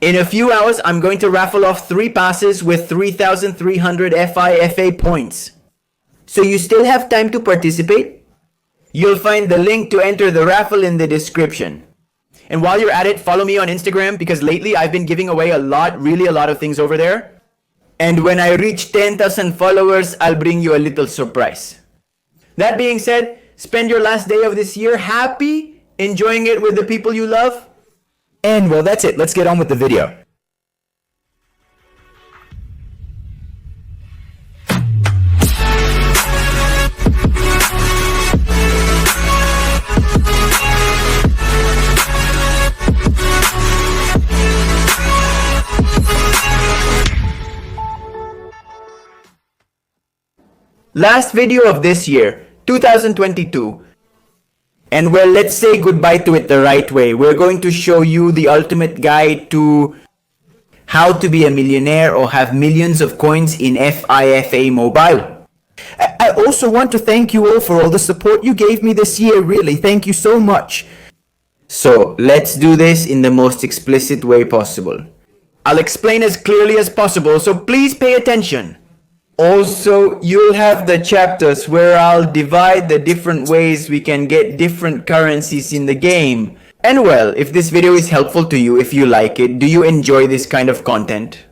In a few hours, I'm going to raffle off 3 passes with 3,300 FIFA points. So you still have time to participate? You'll find the link to enter the raffle in the description. And while you're at it, follow me on Instagram because lately I've been giving away really a lot of things over there. And when I reach 10,000 followers, I'll bring you a little surprise. That being said, spend your last day of this year happy, enjoying it with the people you love. And well, that's it. Let's get on with the video. Last video of this year, 2022. And well, let's say goodbye to it the right way. We're going to show you the ultimate guide to how to be a millionaire or have millions of coins in FIFA Mobile. I also want to thank you all for all the support you gave me this year, really. Thank you so much. So let's do this in the most explicit way possible. I'll explain as clearly as possible, so please pay attention. Also, you'll have the chapters where I'll divide the different ways we can get different currencies in the game. And well, if this video is helpful to you, if you like it, do you enjoy this kind of content?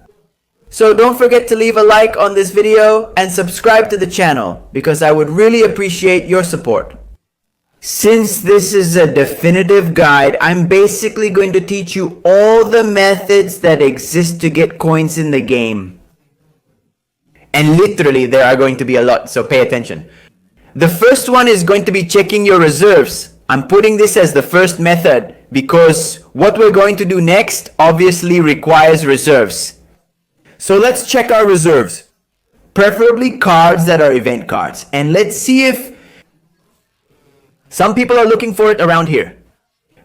So don't forget to leave a like on this video and subscribe to the channel because I would really appreciate your support. Since this is a definitive guide, I'm basically going to teach you all the methods that exist to get coins in the game. And literally, there are going to be a lot, so pay attention. The first one is going to be checking your reserves. I'm putting this as the first method because what we're going to do next obviously requires reserves. So let's check our reserves. Preferably cards that are event cards. And let's see if some people are looking for it around here.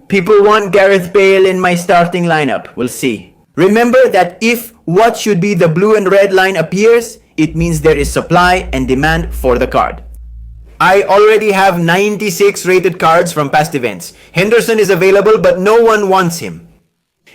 People want Gareth Bale in my starting lineup. We'll see. Remember that if what should be the blue and red line appears, it means there is supply and demand for the card. I already have 96 rated cards from past events. Henderson is available, but no one wants him.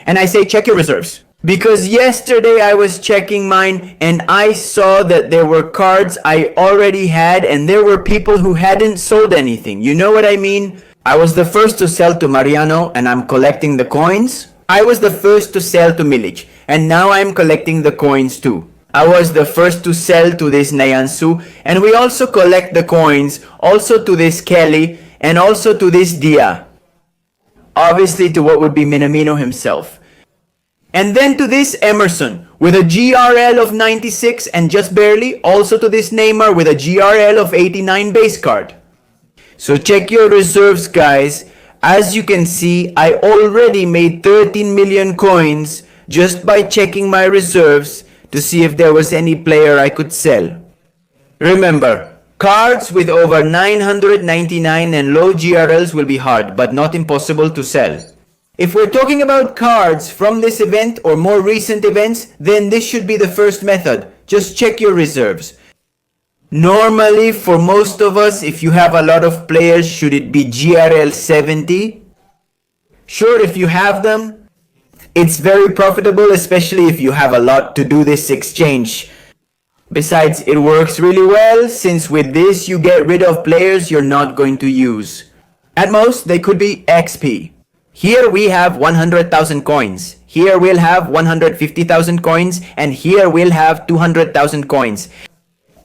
And I say check your reserves. Because yesterday I was checking mine and I saw that there were cards I already had and there were people who hadn't sold anything. You know what I mean? I was the first to sell to Mariano and I'm collecting the coins. I was the first to sell to Milic and now I'm collecting the coins too. I was the first to sell to this Nayansu and we also collect the coins also to this Kelly and also to this Dia. Obviously to what would be Minamino himself. And then to this Emerson with a GRL of 96 and just barely, also to this Neymar with a GRL of 89 base card. So check your reserves guys. As you can see, I already made 13 million coins just by checking my reserves to see if there was any player I could sell. Remember, cards with over 999 and low GRLs will be hard, but not impossible to sell. If we're talking about cards from this event or more recent events, then this should be the first method. Just check your reserves. Normally, for most of us, if you have a lot of players, should it be GRL 70? Sure, if you have them, it's very profitable, especially if you have a lot to do this exchange. Besides, it works really well since with this you get rid of players you're not going to use. At most, they could be XP. Here we have 100,000 coins. Here we'll have 150,000 coins and here we'll have 200,000 coins.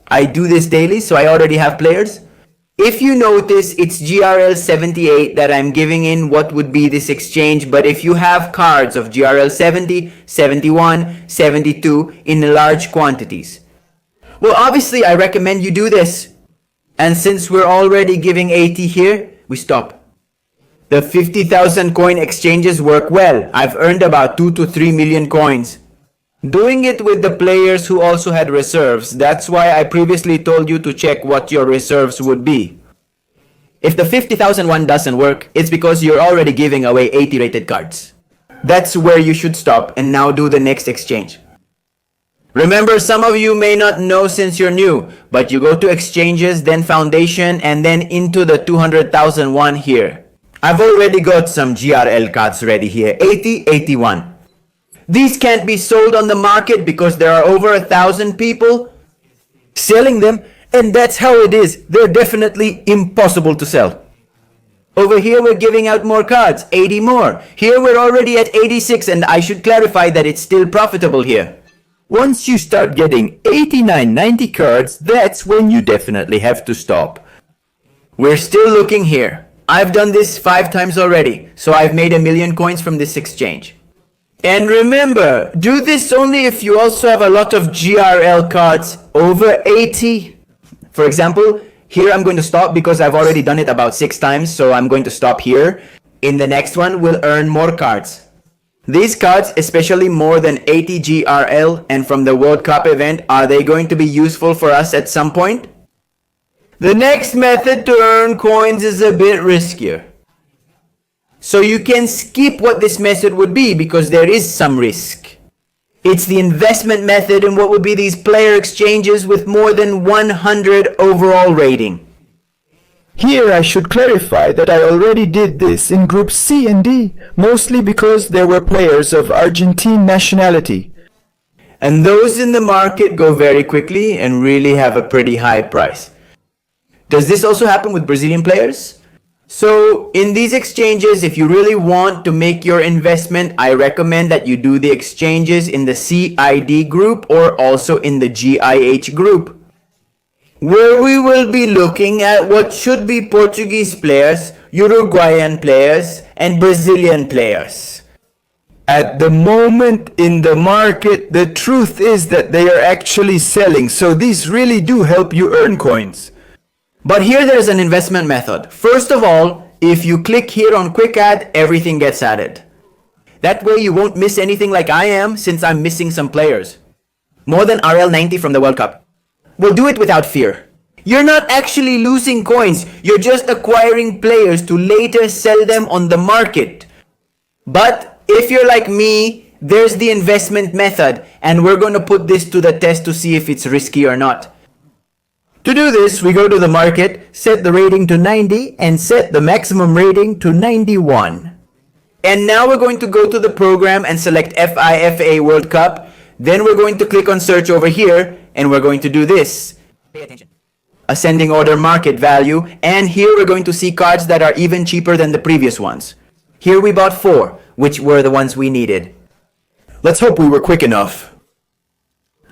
I do this daily, so I already have players. If you notice, it's GRL 78 that I'm giving in what would be this exchange, but if you have cards of GRL 70, 71, 72 in large quantities, well, obviously I recommend you do this. And since we're already giving 80 here, we stop. The 50,000 coin exchanges work well. I've earned about 2 to 3 million coins. Doing it with the players who also had reserves, that's why I previously told you to check what your reserves would be. If the 50,000 one doesn't work, it's because you're already giving away 80 rated cards. That's where you should stop and now do the next exchange. Remember, some of you may not know since you're new, but you go to exchanges, then foundation, and then into the 200,000 one here. I've already got some GRL cards ready here, 80, 81. These can't be sold on the market because there are over 1,000 people selling them, and that's how it is. They're definitely impossible to sell. Over here we're giving out more cards, 80 more. Here we're already at 86, and I should clarify that it's still profitable here. Once you start getting 89, 90 cards, that's when you definitely have to stop. We're still looking here. I've done this 5 times already, so I've made 1 million coins from this exchange. And remember, do this only if you also have a lot of GRL cards over 80. For example, here I'm going to stop because I've already done it about 6 times, so I'm going to stop here. In the next one, we'll earn more cards. These cards, especially more than 80 GRL and from the World Cup event, are they going to be useful for us at some point? The next method to earn coins is a bit riskier. So you can skip what this method would be because there is some risk. It's the investment method in what would be these player exchanges with more than 100 overall rating. Here I should clarify that I already did this in groups C and D, mostly because there were players of Argentine nationality. And those in the market go very quickly and really have a pretty high price. Does this also happen with Brazilian players? So in these exchanges, if you really want to make your investment, I recommend that you do the exchanges in the CID group or also in the GIH group, where we will be looking at what should be Portuguese players, Uruguayan players, and Brazilian players. At the moment in the market, the truth is that they are actually selling, so these really do help you earn coins. But here there's an investment method. First of all, if you click here on Quick Add, everything gets added. That way you won't miss anything like I am, since I'm missing some players. More than RL90 from the World Cup. We'll do it without fear. You're not actually losing coins, you're just acquiring players to later sell them on the market. But if you're like me, there's the investment method, and we're going to put this to the test to see if it's risky or not. To do this, we go to the market, set the rating to 90, and set the maximum rating to 91. And now we're going to go to the program and select FIFA World Cup. Then we're going to click on search over here, and we're going to do this. Pay attention. Ascending order market value, and here we're going to see cards that are even cheaper than the previous ones. Here we bought 4, which were the ones we needed. Let's hope we were quick enough.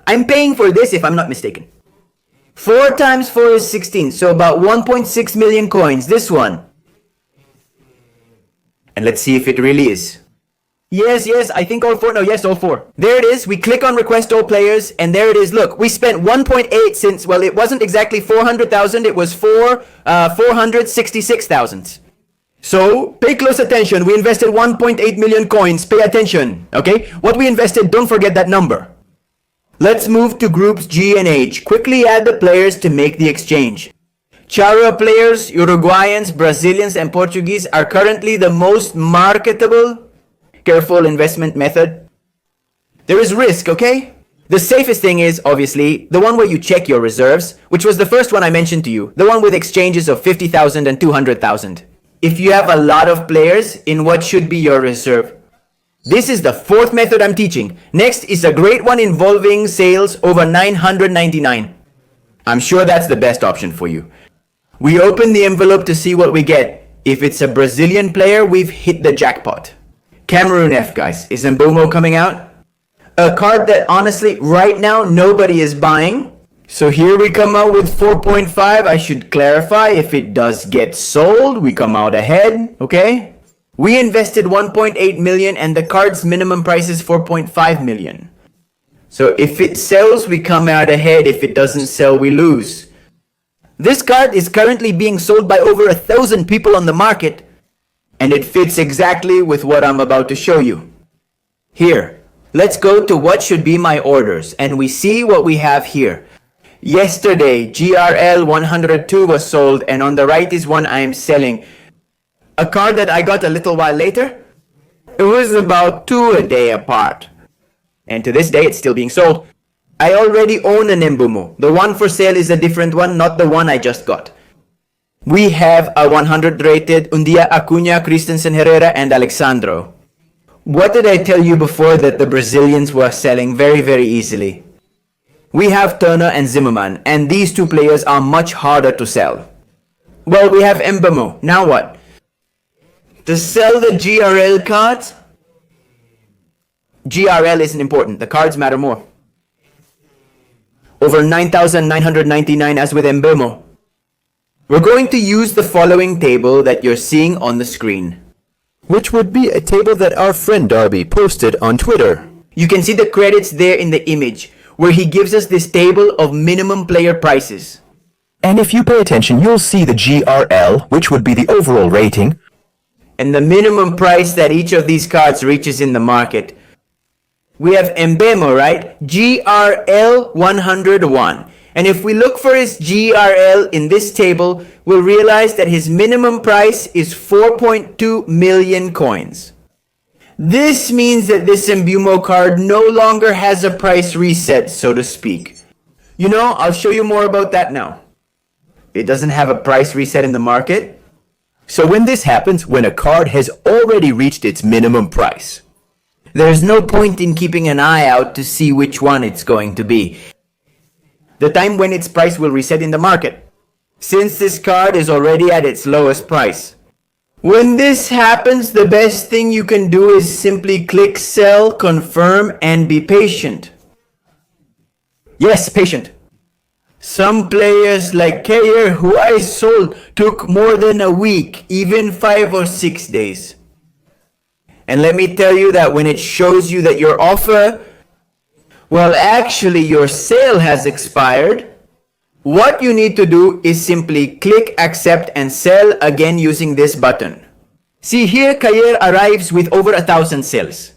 I'm paying for this if I'm not mistaken. 4 times 4 is 16, so about 1.6 million coins, this one. And let's see if it really is. Yes, I think all 4, no, yes, all 4. There it is, we click on request all players, and there it is, look, we spent 1.8 since, well, it wasn't exactly 400,000, it was 466,000. So, pay close attention, we invested 1.8 million coins, pay attention, okay? What we invested, don't forget that number. Let's move to groups G and H. Quickly add the players to make the exchange. Chara players, Uruguayans, Brazilians, and Portuguese are currently the most marketable. Careful investment method. There is risk, okay? The safest thing is, obviously, the one where you check your reserves, which was the first one I mentioned to you, the one with exchanges of 50,000 and 200,000. If you have a lot of players in what should be your reserve. This is the 4th method I'm teaching. Next is a great one involving sales over 999. I'm sure that's the best option for you. We open the envelope to see what we get. If it's a Brazilian player, we've hit the jackpot. Cameroon F, guys. Is Mbomo coming out? A card that honestly, right now, nobody is buying. So here we come out with 4.5. I should clarify, if it does get sold, we come out ahead, okay? We invested 1.8 million and the card's minimum price is 4.5 million. So if it sells, we come out ahead. If it doesn't sell, we lose. This card is currently being sold by over 1,000 people on the market, and it fits exactly with what I'm about to show you. Here, let's go to what should be my orders, and we see what we have here. Yesterday, GRL 102 was sold, and on the right is one I am selling. A card that I got a little while later, it was about 2 a day apart. And to this day, it's still being sold. I already own an Mbomo. The one for sale is a different one, not the one I just got. We have a 100 rated Undia, Acuna, Christensen, Herrera, and Alexandro. What did I tell you before that the Brazilians were selling very easily? We have Turner and Zimmerman, and these two players are much harder to sell. Well, we have Mbemo. Now what? To sell the GRL cards? GRL isn't important. The cards matter more. Over 9,999 as with Mbemo. We're going to use the following table that you're seeing on the screen. Which would be a table that our friend Darby posted on Twitter. You can see the credits there in the image, where he gives us this table of minimum player prices. And if you pay attention, you'll see the GRL, which would be the overall rating, And the minimum price that each of these cards reaches in the market. We have Mbemo, right? GRL 101. And if we look for his GRL in this table, we'll realize that his minimum price is 4.2 million coins. This means that this Mbemo card no longer has a price reset, so to speak. You know, I'll show you more about that now. It doesn't have a price reset in the market. so when this happens, when a card has already reached its minimum price, There's no point in keeping an eye out to see which one it's going to be. The time when its price will reset in the market, since this card is already at its lowest price. When this happens, the best thing you can do is simply click sell, confirm, and be patient. yes, patient. Some players like Kayer, who I sold, took more than a week, even 5 or 6 days. And let me tell you that when it shows you that your offer, well, actually your sale has expired, what you need to do is simply click accept and sell again using this button. See here, Kayer arrives with over 1,000 sales.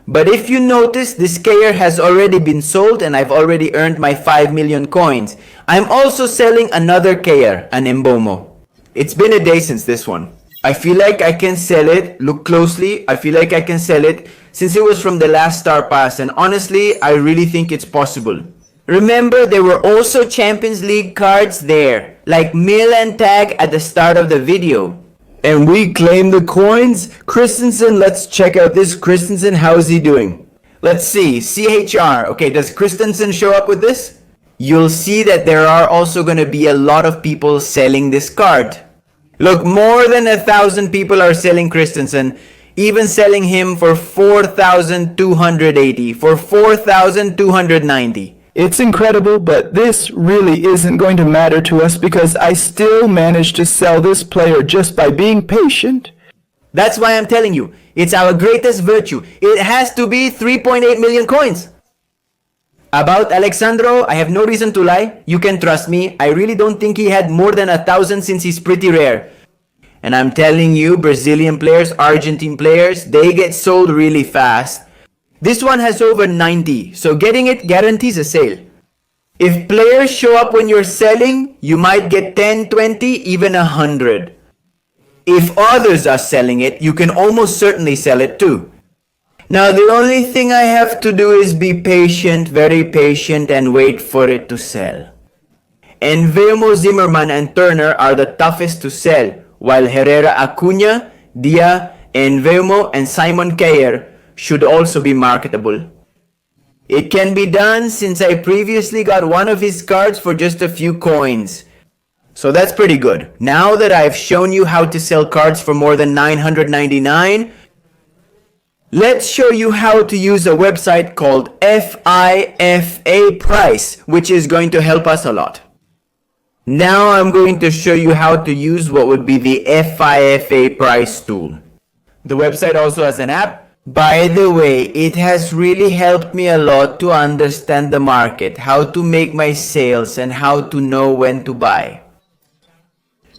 But if you notice, this Kayer has already been sold and I've already earned my 5 million coins. I'm also selling another Kayer, an Mbemo. It's been a day since this one. I feel like I can sell it. Look closely. I feel like I can sell it since it was from the last Star Pass, and honestly, I really think it's possible. Remember, there were also Champions League cards there, like Mill and Tag at the start of the video. And we claim the coins? Christensen, let's check out this Christensen. How's he doing? Let's see. CHR. Okay, does Christensen show up with this? You'll see that there are also going to be a lot of people selling this card. Look, more than 1,000 people are selling Christensen, even selling him for 4,280, for 4,290. It's incredible, but this really isn't going to matter to us because I still managed to sell this player just by being patient. That's why I'm telling you, it's our greatest virtue. It has to be 3.8 million coins. About Alexandro, I have no reason to lie. You can trust me. I really don't think he had more than 1,000 since he's pretty rare. And I'm telling you, Brazilian players, Argentine players, they get sold really fast. This one has over 90, so getting it guarantees a sale. If players show up when you're selling, you might get 10, 20, even 100. If others are selling it, you can almost certainly sell it too. Now the only thing I have to do is be patient, very patient, and wait for it to sell. And Vemo, Zimmerman, and Turner are the toughest to sell, while Herrera, Acuna, Dia, and Vemo, and Simon Kayer should also be marketable. It can be done since I previously got one of his cards for just a few coins. So that's pretty good. Now that I've shown you how to sell cards for more than 999, let's show you how to use a website called FIFA Price, which is going to help us a lot. Now I'm going to show you how to use what would be the FIFA Price tool. The website also has an app. By the way, it has really helped me a lot to understand the market, how to make my sales, and how to know when to buy.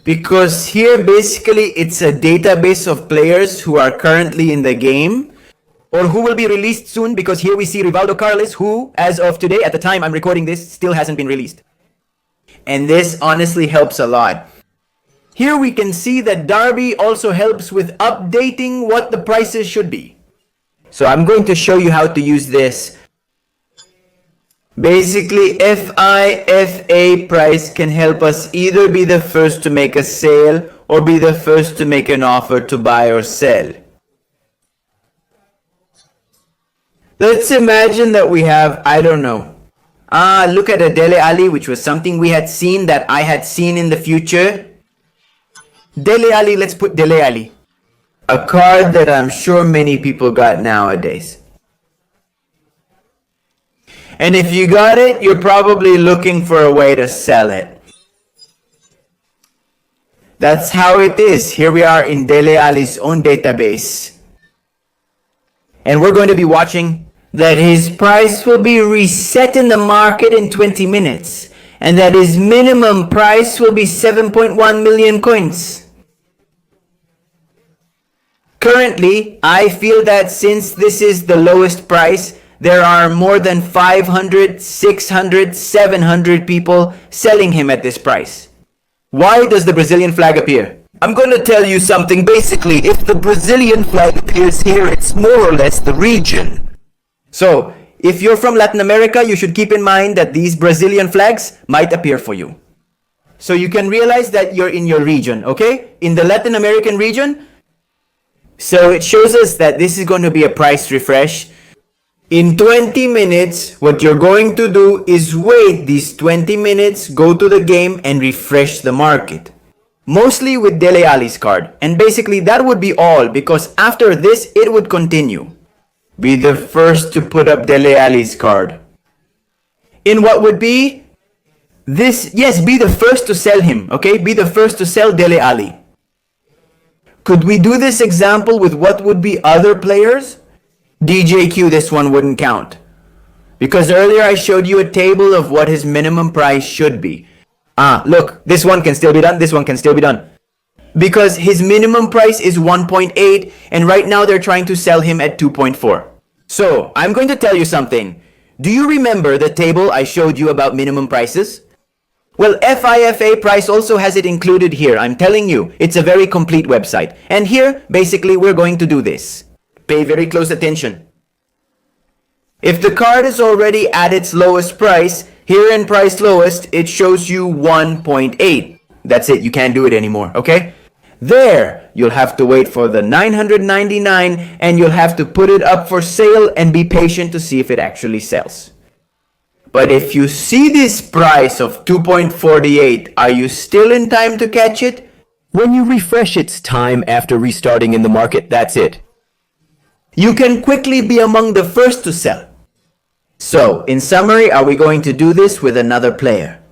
Because here basically it's a database of players who are currently in the game or who will be released soon, because here we see Rivaldo Carles, who as of today, at the time I'm recording this, still hasn't been released. And this honestly helps a lot. Here we can see that Darby also helps with updating what the prices should be. So I'm going to show you how to use this. Basically, FIFA Price can help us either be the first to make a sale or be the first to make an offer to buy or sell. Let's imagine that we have, I don't know. Look at a Dele Alli, which was something we had seen that I had seen in the future. Dele Alli, let's put Dele Alli. A card that I'm sure many people got nowadays. And if you got it, you're probably looking for a way to sell it. That's how it is. Here we are in Dele Alli's own database. And we're going to be watching that his price will be reset in the market in 20 minutes. And that his minimum price will be 7.1 million coins. Currently, I feel that since this is the lowest price, there are more than 500, 600, 700 people selling him at this price. Why does the Brazilian flag appear? I'm going to tell you something. Basically, if the Brazilian flag appears here, it's more or less the region. So, if you're from Latin America, you should keep in mind that these Brazilian flags might appear for you. So you can realize that you're in your region, okay? In the Latin American region. So it shows us that this is going to be a price refresh. In 20 minutes, what you're going to do is wait these 20 minutes, go to the game and refresh the market. Mostly with Dele Alli's card. And basically that would be all, because after this, it would continue. Be the first to put up Dele Alli's card. In what would be this, yes, be the first to sell him, okay? Be the first to sell Dele Alli. Could we do this example with what would be other players? DJQ, this one wouldn't count. Because earlier I showed you a table of what his minimum price should be. Look, this one can still be done, this one can still be done. Because his minimum price is 1.8 and right now they're trying to sell him at 2.4. So, I'm going to tell you something. Do you remember the table I showed you about minimum prices? Well, FIFA price also has it included here. I'm telling you, it's a very complete website. And here, basically, we're going to do this. Pay very close attention. If the card is already at its lowest price, here in price lowest, it shows you 1.8. That's it, you can't do it anymore, okay? There, you'll have to wait for the 999 and you'll have to put it up for sale and be patient to see if it actually sells. But if you see this price of 2.48, are you still in time to catch it? When you refresh its time after restarting in the market, that's it. You can quickly be among the first to sell. So, in summary, are we going to do this with another player?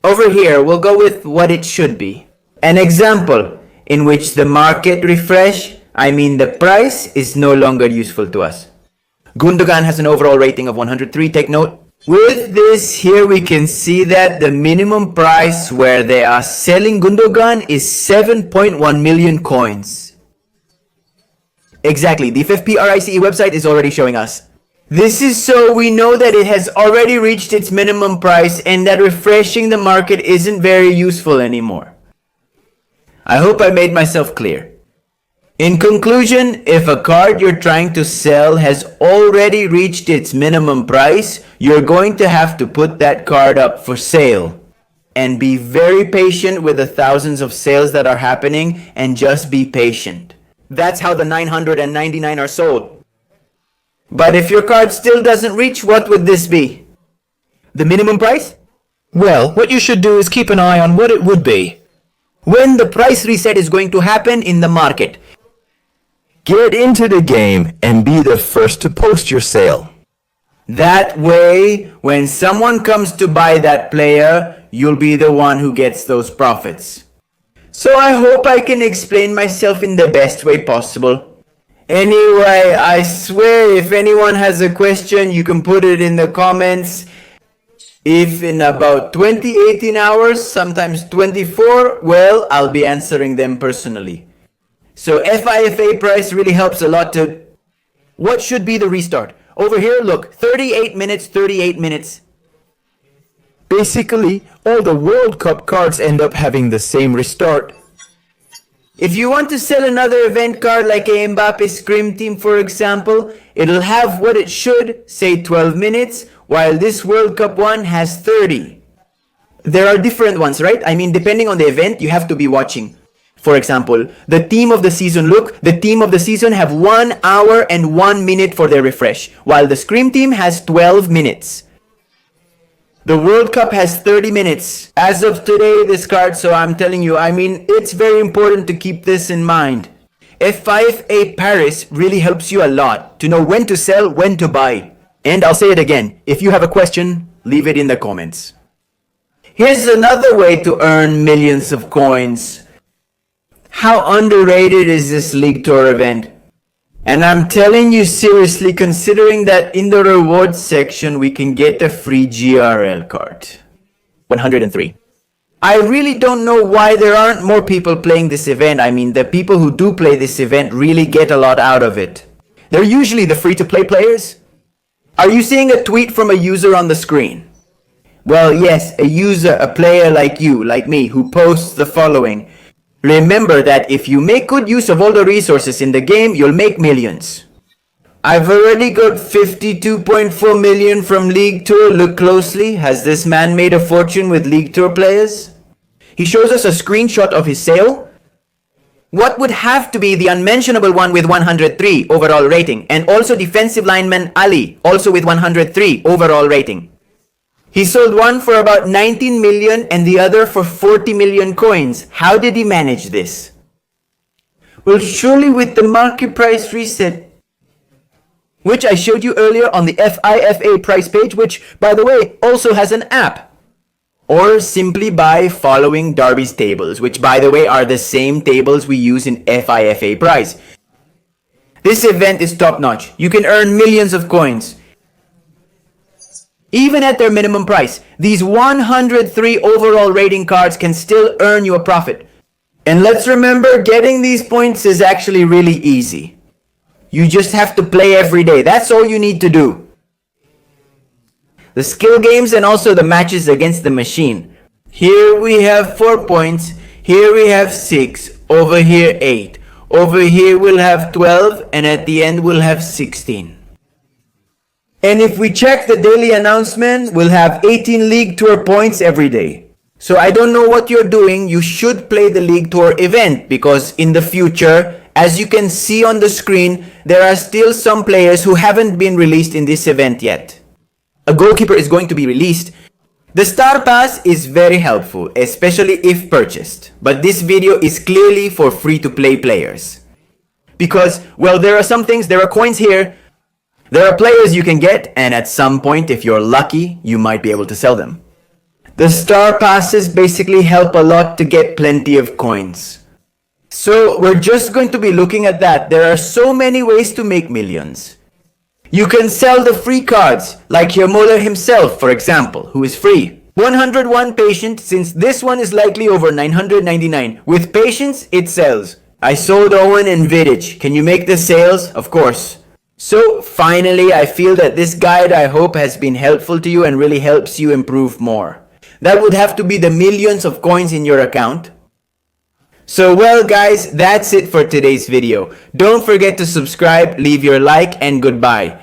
Over here, we'll go with what it should be. An example in which the market refresh, the price, is no longer useful to us. Gundogan has an overall rating of 103, take note. With this here we can see that the minimum price where they are selling Gundogan is 7.1 million coins. Exactly, the FFPRICE website is already showing us. This is so we know that it has already reached its minimum price and that refreshing the market isn't very useful anymore. I hope I made myself clear. In conclusion, if a card you're trying to sell has already reached its minimum price, you're going to have to put that card up for sale. And be very patient with the thousands of sales that are happening and just be patient. That's how the 999 are sold. But if your card still doesn't reach, what would this be? The minimum price? Well, what you should do is keep an eye on what it would be. When the price reset is going to happen in the market. Get into the game and be the first to post your sale. That way, when someone comes to buy that player, you'll be the one who gets those profits. So I hope I can explain myself in the best way possible. Anyway, I swear if anyone has a question, you can put it in the comments. If in about 18 hours, sometimes 24, well, I'll be answering them personally. So FIFA price really helps a lot to... What should be the restart? Over here, look, 38 minutes, 38 minutes. Basically, all the World Cup cards end up having the same restart. If you want to sell another event card like a Mbappe Scrim Team, for example, it'll have what it should, say 12 minutes, while this World Cup one has 30. There are different ones, right? Depending on the event, you have to be watching. For example, the team of the season. Look, the team of the season have 1 hour and 1 minute for their refresh, while the Scream team has 12 minutes. The World Cup has 30 minutes. As of today, this card, so I'm telling you, it's very important to keep this in mind. F5A Paris really helps you a lot to know when to sell, when to buy. And I'll say it again, if you have a question, leave it in the comments. Here's another way to earn millions of coins. How underrated is this League Tour event? And I'm telling you seriously, considering that in the rewards section we can get a free GRL card. 103. I really don't know why there aren't more people playing this event. The people who do play this event really get a lot out of it. They're usually the free-to-play players. Are you seeing a tweet from a user on the screen? Well, yes, a user, a player like you, like me, who posts the following. Remember that if you make good use of all the resources in the game, you'll make millions. I've already got 52.4 million from League Tour. Look closely. Has this man made a fortune with League Tour players? He shows us a screenshot of his sale. What would have to be the unmentionable one with 103 overall rating, and also defensive lineman Ali, also with 103 overall rating. He sold one for about 19 million and the other for 40 million coins. How did he manage this? Well, surely with the market price reset, which I showed you earlier on the FIFA price page, which, by the way, also has an app. Or simply by following Darby's tables, which, by the way, are the same tables we use in FIFA price. This event is top-notch. You can earn millions of coins. Even at their minimum price, these 103 overall rating cards can still earn you a profit. And let's remember, getting these points is actually really easy. You just have to play every day. That's all you need to do. The skill games and also the matches against the machine. Here we have 4 points. Here we have 6. Over here 8. Over here we'll have 12. And at the end we'll have 16. And if we check the daily announcement, we'll have 18 League Tour points every day. So I don't know what you're doing. You should play the League Tour event because in the future, as you can see on the screen, there are still some players who haven't been released in this event yet. A goalkeeper is going to be released. The Star Pass is very helpful, especially if purchased. But this video is clearly for free-to-play players. Because, well, there are some things, there are coins here. There are players you can get, and at some point, if you're lucky, you might be able to sell them. The Star Passes basically help a lot to get plenty of coins. So we're just going to be looking at that. There are so many ways to make millions. You can sell the free cards, like Hirmola himself, for example, who is free. 101 patient, since this one is likely over 999. With patience, it sells. I sold Owen and Vidic. Can you make the sales? Of course. So finally, I feel that this guide, I hope, has been helpful to you and really helps you improve more. That would have to be the millions of coins in your account. So well guys, that's it for today's video. Don't forget to subscribe, leave your like, and goodbye.